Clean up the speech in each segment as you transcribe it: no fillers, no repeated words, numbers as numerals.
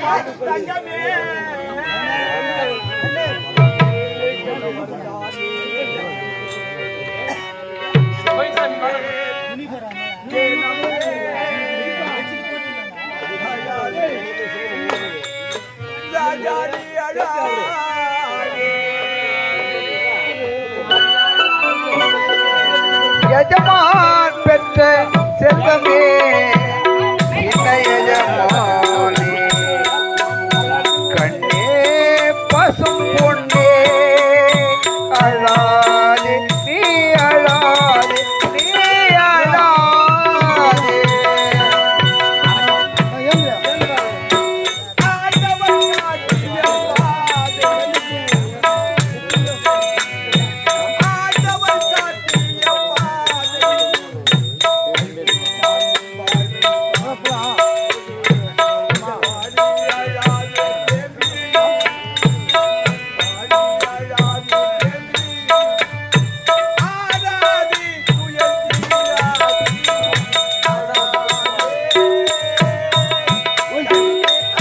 தங்கமே எஜமான் பெற்ற செல்வமே இந்த எஜமானே கண்ணே பசும் பொன்னே அழாதே நீ அழாதே நீ அழாதே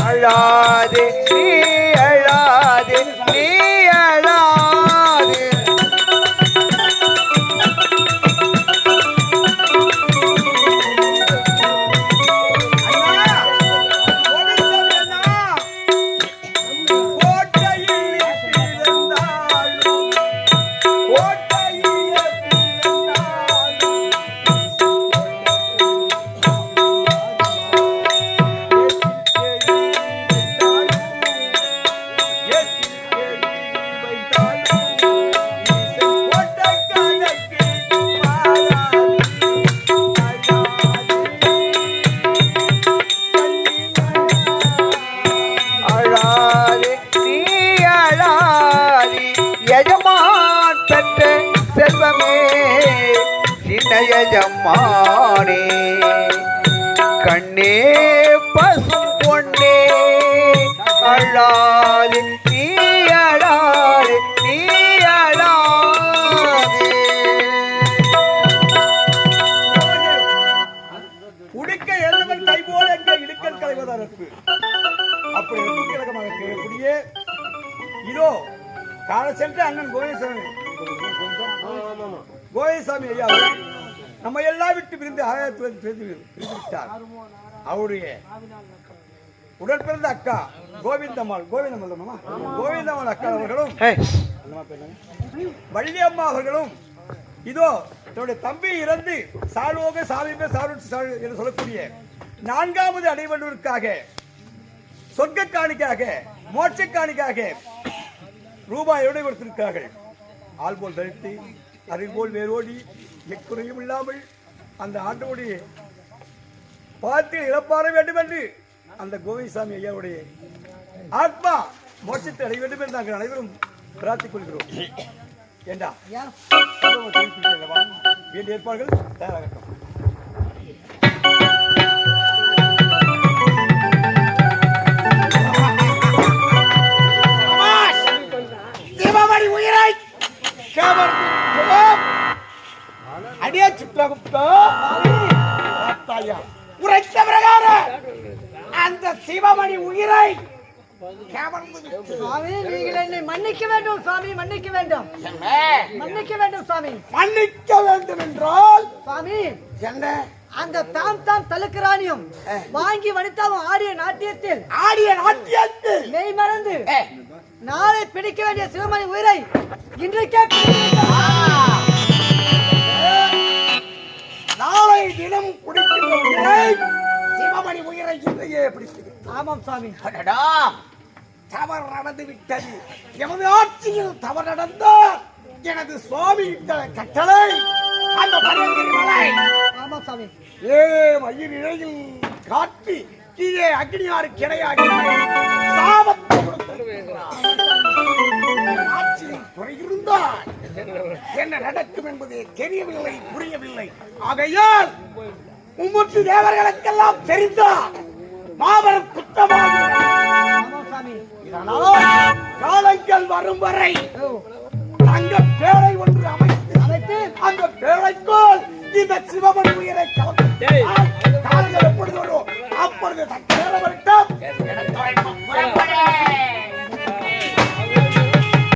அழாதே நீ அழாதே நீ அழாதே எஜமான் பெற்ற செல்வமே சின்ன எஜமானே கண்ணே பசும் பொன்னே அழாதே நீ அழாதே நீ அழாதே உடுக்க எழுந்தவன் கை போல எங்கே இடுக்கல் களைவதற்கு அப்படி கிழக்கமாக கேட்கக்கூடிய இதோ கால சென்று அண்ணன் கோவிந்தசாமி ஐயா நம்ம எல்லாம் விட்டு பிரிந்து விட்டார். அவருடைய உடல் பிறந்த அக்கா கோவிந்தம்மாள் அக்கா அவர்களும் வள்ளி அம்மா அவர்களும் இதோ தன்னுடைய தம்பி இறந்து சாலோக சாமிமே சாலு என்று சொல்லக்கூடிய 4வது அடைவதற்காக சொர்க்க காணிக்காக மோட்ச காணிக்காக ரூபாயோடு கொடுத்திருக்கிறார்கள். ஆள் போல் தரித்து அறிவு போல் வேரோடி எக்குறையும் இல்லாமல் அந்த ஆண்டோடைய பாத்தில் இழப்பாற வேண்டும் என்று அந்த கோவிந்தசாமி ஐயாவுடைய ஆத்மா மோட்சத்தை அடைய வேண்டும் என்று நாங்கள் அனைவரும் பிரார்த்திக் கொள்கிறோம். ஏண்டா வேண்டிய ஏற்பாடுகள் தயாராகட்டும். உரைத்த பிரகாரம் அந்த சிவமணி உயிரை நீங்கள் என்னை மன்னிக்க வேண்டும் சுவாமி, மன்னிக்க வேண்டும், மன்னிக்க வேண்டும் சுவாமி. மன்னிக்க வேண்டும் என்றால் சுவாமி என்ன? அந்த தாம் தலுக்கராணியும் வாங்கி வனிதாவும் ஆடிய நாட்டியத்தில் மெய் மறந்து நாளை பிடிக்க வேண்டிய சிவமணி உயிரை இன்றைக்கே நாளை தினம் குடிக்கின்ற உயிரை சிவமணி உயிரை இன்றையே பிடித்து. ஆமாம் சுவாமி. தவறு நடந்து விட்டது. எமது ஆட்சியில் தவறு நடந்தால் எனது சுவாமி கட்டளை அந்த மலை மயிர் இழையில் காட்டி கீழே அக்னியாறு கிடையாது சாபத்தை ஆட்சியில் குறையிருந்தால் என்ன நடக்கும் என்பதே தெரியவில்லை, புரியவில்லை. ஆகையால் 3 தேவர்களுக்கெல்லாம் தெரிந்தால் மாபெரும் குற்றமாக காலங்கள் வரும் வரை தங்க பேழை ஒன்று அமைத்து அந்த பேழைக்குள் இந்த சிவமணி உயிரை கலந்து காலங்கள் எப்பொழுது வரும் அப்பொழுது தக்க